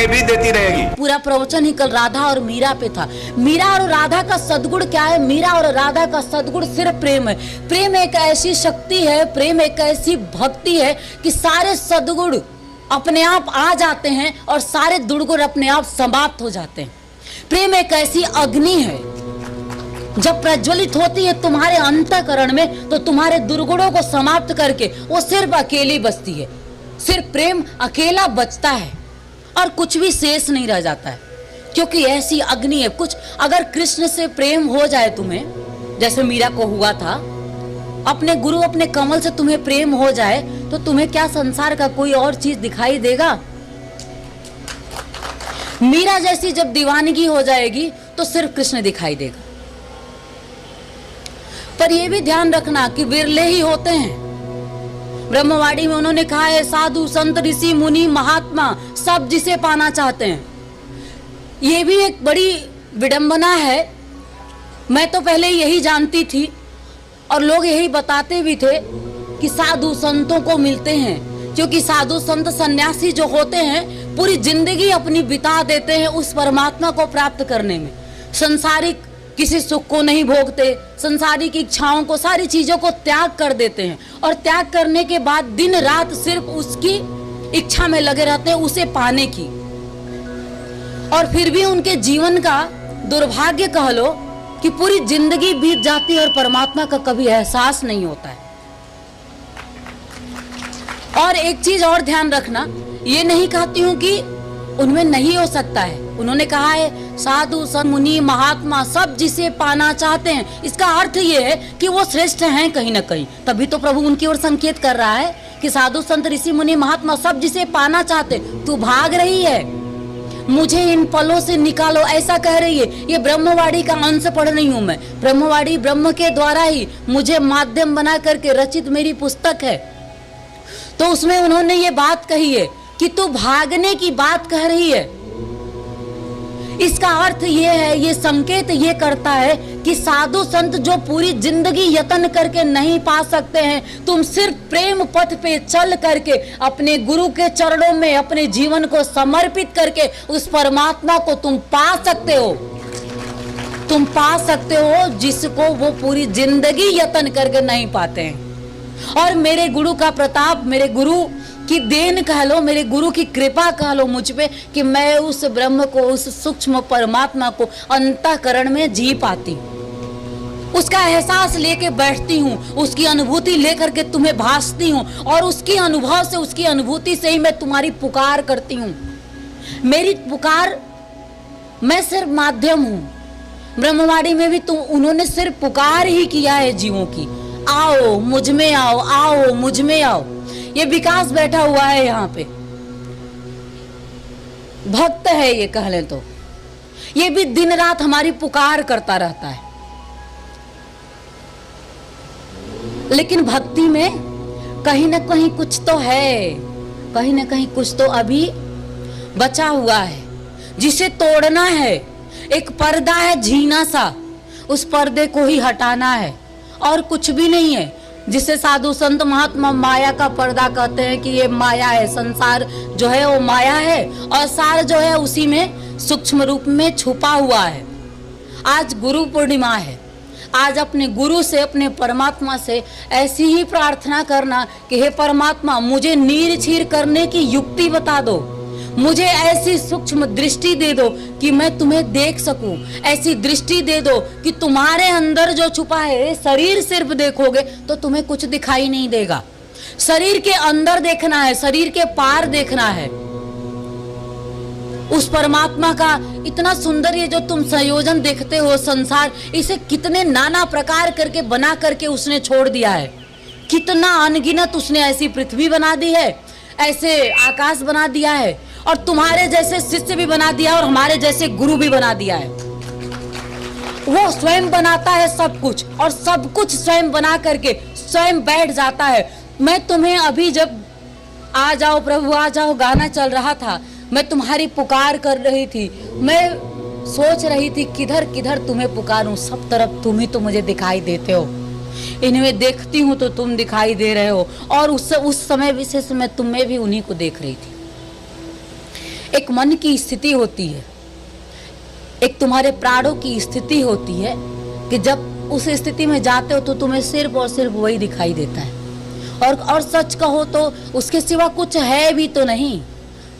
आगे भी देती रहेगी। पूरा प्रवचन ही कल राधा और मीरा पे था। मीरा और राधा का सद्गुण क्या है? मीरा और राधा का सद्गुण सिर्फ प्रेम है। प्रेम एक ऐसी शक्ति है, प्रेम एक ऐसी भक्ति है कि सारे सद्गुण अपने आप आ जाते हैं और सारे दुर्गुण अपने आप समाप्त हो जाते हैं। प्रेम एक ऐसी अग्नि है, जब प्रज्वलित होती है तुम्हारे अंतःकरण में तो तुम्हारे दुर्गुणों को समाप्त करके वो सिर्फ अकेली बचती है। सिर्फ प्रेम अकेला बचता है और कुछ भी शेष नहीं रह जाता है, क्योंकि ऐसी अग्नि है। कुछ अगर कृष्ण से प्रेम हो जाए तुम्हें, जैसे मीरा को हुआ था, अपने गुरु अपने कमल से तुम्हें प्रेम हो जाए तो तुम्हें क्या संसार का कोई और चीज दिखाई देगा? मीरा जैसी जब दीवानगी हो जाएगी तो सिर्फ कृष्ण दिखाई देगा। पर यह भी ध्यान रखना कि विरले ही होते हैं। ब्रह्मवाणी में उन्होंने कहा है, साधु संत ऋषि मुनि महात्मा सब जिसे पाना चाहते हैं। ये भी एक बड़ी विडंबना है। मैं तो पहले यही जानती थी और लोग यही बताते भी थे कि साधु संतों को मिलते हैं, क्योंकि साधु संत सन्यासी जो होते हैं पूरी जिंदगी अपनी बिता देते हैं उस परमात्मा को प्राप्त करने में। संसारिक किसी सुख को नहीं भोगते, संसारिक इच्छाओं को, सारी चीजों को त्याग कर देते हैं और त्याग करने के बाद दिन रात सिर्फ उसकी इच्छा में लगे रहते हैं, उसे पाने की। और फिर भी उनके जीवन का दुर्भाग्य कह लो कि पूरी जिंदगी बीत जाती है और परमात्मा का कभी एहसास नहीं होता है। और एक चीज और ध्यान रखना, ये नहीं कहती हूं कि उनमें नहीं हो सकता है। उन्होंने कहा है साधु संत मुनि महात्मा सब जिसे पाना चाहते हैं। इसका अर्थ ये है कि वो श्रेष्ठ हैं कहीं ना कहीं, तभी तो प्रभु उनकी ओर संकेत कर रहा है कि साधु संत ऋषि मुनि महात्मा सब जिसे पाना चाहते। तू भाग रही है, मुझे इन पलों से निकालो, ऐसा कह रही है। ये ब्रह्मवाणी का अंश पढ़ रही हूं मैं। ब्रह्मवाणी ब्रह्म के द्वारा ही मुझे माध्यम बना करके रचित मेरी पुस्तक है। तो उसमें उन्होंने ये बात कही है कि तू भागने की बात कह रही है। इसका अर्थ ये है, ये संकेत ये करता है कि साधु संत जो पूरी जिंदगी यत्न करके नहीं पा सकते हैं, तुम सिर्फ प्रेम पथ पे चल करके अपने गुरु के चरणों में अपने जीवन को समर्पित करके उस परमात्मा को तुम पा सकते हो। तुम पा सकते हो जिसको वो पूरी जिंदगी यत्न करके नहीं पाते हैं। और मेरे गुरु का प्रताप, मेरे गुरु की देन कह लो, मेरे गुरु की कृपा कह लो मुझ पे कि मैं उस ब्रह्म को, उस सूक्ष्म परमात्मा को अंतःकरण में जी पाती हूँ, उसका एहसास लेके बैठती हूँ, उसकी अनुभूति लेकर के तुम्हें भासती हूँ और उसकी अनुभव से, उसकी अनुभूति से ही मैं तुम्हारी पुकार करती हूँ। मेरी पुकार, मैं सिर्फ माध्यम हूँ। ब्रह्मवाणी में भी उन्होंने सिर्फ पुकार ही किया है जीवों की, आओ मुझ में आओ, आओ मुझ में आओ। ये विकास बैठा हुआ है यहाँ पे, भक्त है ये कह लें तो। ये भी दिन रात हमारी पुकार करता रहता है। लेकिन भक्ति में कहीं ना कहीं कुछ तो है, कहीं ना कहीं कुछ तो अभी बचा हुआ है जिसे तोड़ना है। एक पर्दा है झीना सा, उस पर्दे को ही हटाना है और कुछ भी नहीं है। जिसे साधु संत महात्मा माया का पर्दा कहते हैं कि ये माया है, संसार जो है वो माया है और सार जो है उसी में सूक्ष्म रूप में छुपा हुआ है। आज गुरु पूर्णिमा है। आज अपने गुरु से, अपने परमात्मा से ऐसी ही प्रार्थना करना कि हे परमात्मा, मुझे नीर छीर करने की युक्ति बता दो, मुझे ऐसी सूक्ष्म दृष्टि दे दो कि मैं तुम्हें देख सकूं, ऐसी दृष्टि दे दो कि तुम्हारे अंदर जो छुपा है, शरीर सिर्फ देखोगे तो तुम्हें कुछ दिखाई नहीं देगा। शरीर के अंदर देखना है, शरीर के पार देखना है। उस परमात्मा का इतना सुंदर ये जो तुम संयोजन देखते हो, संसार, इसे कितने नाना प्रकार करके बना करके उसने छोड़ दिया है। कितना अनगिनत उसने ऐसी पृथ्वी बना दी है, ऐसे आकाश बना दिया है और तुम्हारे जैसे शिष्य भी बना दिया और हमारे जैसे गुरु भी बना दिया है। वो स्वयं बनाता है सब कुछ और सब कुछ स्वयं बना करके स्वयं बैठ जाता है। मैं तुम्हें अभी जब आ जाओ प्रभु आ जाओ गाना चल रहा था, मैं तुम्हारी पुकार कर रही थी। मैं सोच रही थी किधर किधर तुम्हें पुकारूं, सब तरफ तुम ही तो मुझे दिखाई देते हो। इनमें देखती हूँ तो तुम दिखाई दे रहे हो और उस समय विशेष में तुम्हें भी उन्हीं को देख रही थी। एक मन की स्थिति होती है, एक तुम्हारे प्राणों की स्थिति होती है कि जब उस स्थिति में जाते हो तो तुम्हें सिर्फ और सिर्फ वही दिखाई देता है। और सच कहो तो उसके सिवा कुछ है भी तो नहीं।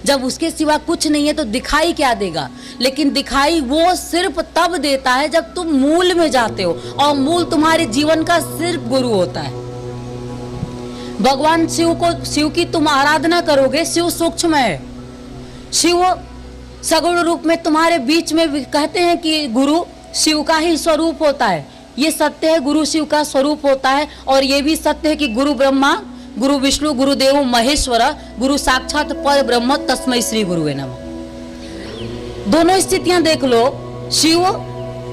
जब उसके सिवा कुछ नहीं है तो दिखाई क्या देगा? लेकिन दिखाई वो सिर्फ तब देता है जब तुम मूल में जाते हो, और मूल तुम्हारे जीवन का सिर्फ गुरु होता है। भगवान शिव की तुम आराधना करोगे, शिव सूक्ष्म है, शिव सगुण रूप में तुम्हारे बीच में कहते हैं कि गुरु शिव का ही स्वरूप होता है। ये सत्य है, गुरु शिव का स्वरूप होता है। और ये भी सत्य है कि गुरु ब्रह्मा, गुरु विष्णु, गुरुदेव महेश्वर, गुरु साक्षात पर ब्रह्म, तस्मै श्री गुरुवे नमः। दोनों स्थितियां देख लो, शिव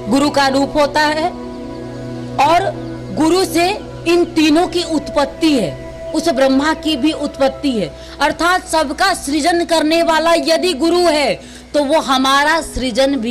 गुरु का रूप होता है और गुरु से इन तीनों की उत्पत्ति है, उस ब्रह्मा की भी उत्पत्ति है। अर्थात सबका सृजन करने वाला यदि गुरु है तो वो हमारा सृजन भी